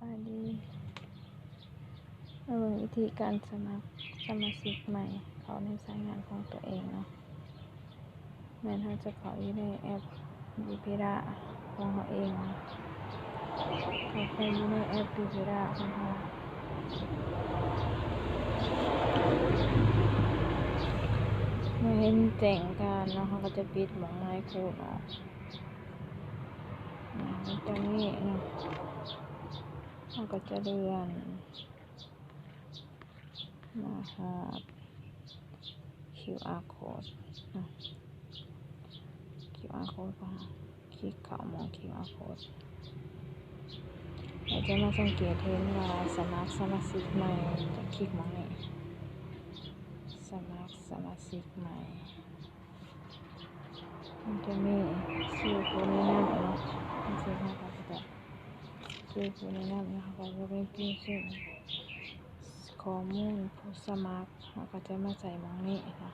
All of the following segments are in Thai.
ายดีมาเบิ่งวิธีการสมัครสมาชิกใหม่เขาในสายงานของตัวเองเนาะแม้เราจะเขาอยู่ในแอปวิพิระของเขาเองเขาเคยอยู่ในแอปวิพิระของเขาเมื่อเห็นแจ้งการเนาะเขาก็จะปิดหมองไม้คูดออกตรงนี้เนาะเขาก็จะเลื่อนมาหา QR code นะ QR code ก็คลิกเข้ามอง QR code เราจะมาสังเกตเห็นว่าสมัครสมาชิกใหม่จะคลิกมองนี้สมัครสมาชิกใหม่มันจะมีชื่อผู้แนะนำเนาะชื่อเขาก็จะชื่อผู้แนะนำนะคะก็จะเป็นชื่อข้อมูลผู้สมัครเราก็จะมาใส่มองนี้นะ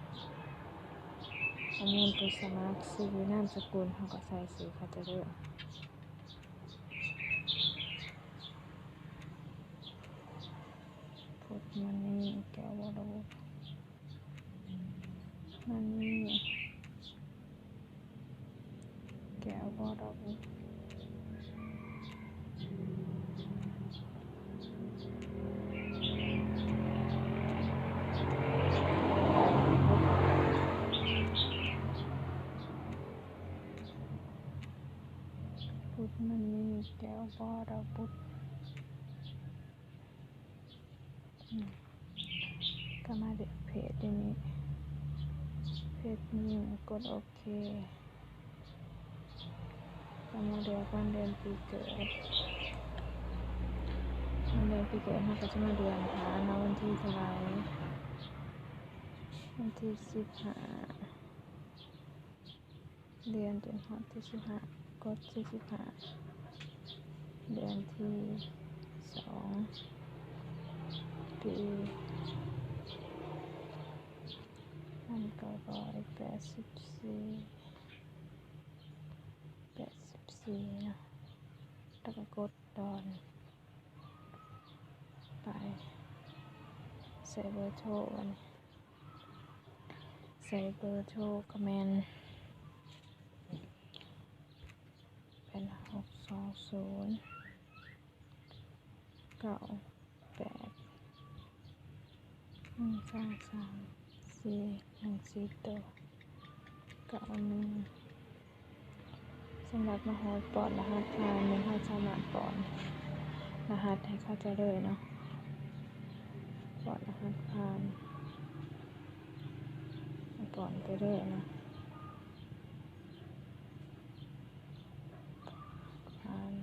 ข้อมูลผู้สมัครชื่อนามสกุลเขาก็ใส่ชื่อเขาจะเลือกพุทธมันนี่แก้ววรวุฒิมันนี่แก้ววรวุฒิพุทธมันนี่แก้ววรวุฒิก็มาเด็กเพจนี้เพจนี้กดโอเคก็มาเดือนวันเดือนปีเกิดวันเดือนปีเกิดเราก็จะมาเดือนหาเนาะวันที่เท่าไหร่วันที่15เดือนจนถึงที่15กดที่15เดือนที่2ปี1984เนาะแล้วก็กดดอนไปใส่เบอร์โทรวันใส่เบอร์โทรคอมเมนต์เป็น620 98 133 414ตัว91สำหรับมโหสถปลอดรหัสผ่าน1,500ปอนด์รหัสให้เข้าใจเลยเนาะปลอดรหัสผ่านก่อนไปเลยนะผ่าน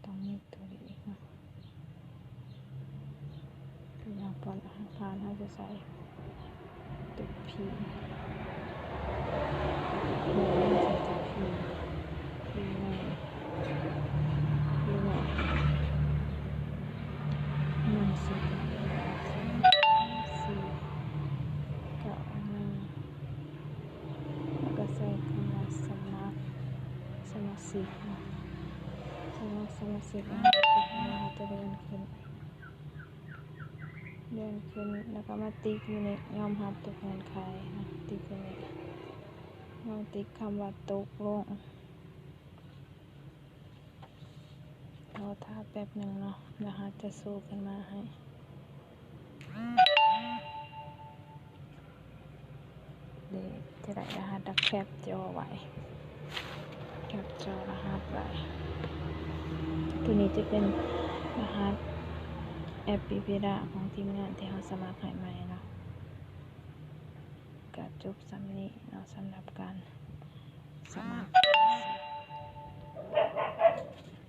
ตรงนี้ตัวนี้นะคืออย่างปลอดรหัสผ่านเราจะใส่ตุ๊กพีสมาชิกจะเดินขึ้นแล้วก็มาติ๊กอยู่ในยอมรับตกเงินใครนะติ๊กอยู่ในเราติ๊กคำว่าตกลงเราท่าแป๊บหนึ่งเนาะนะคะจะสู้กันมาให้เดี๋ยวจะได้รหัสแคปจอไว้แคปจอรหัสไว้ตัวนี้จะเป็นรหัสแอปวิพิระของทีมงานที่เขาสมัครใหม่เนาะก็จบสำนี้เนาะสำหรับการสมัคร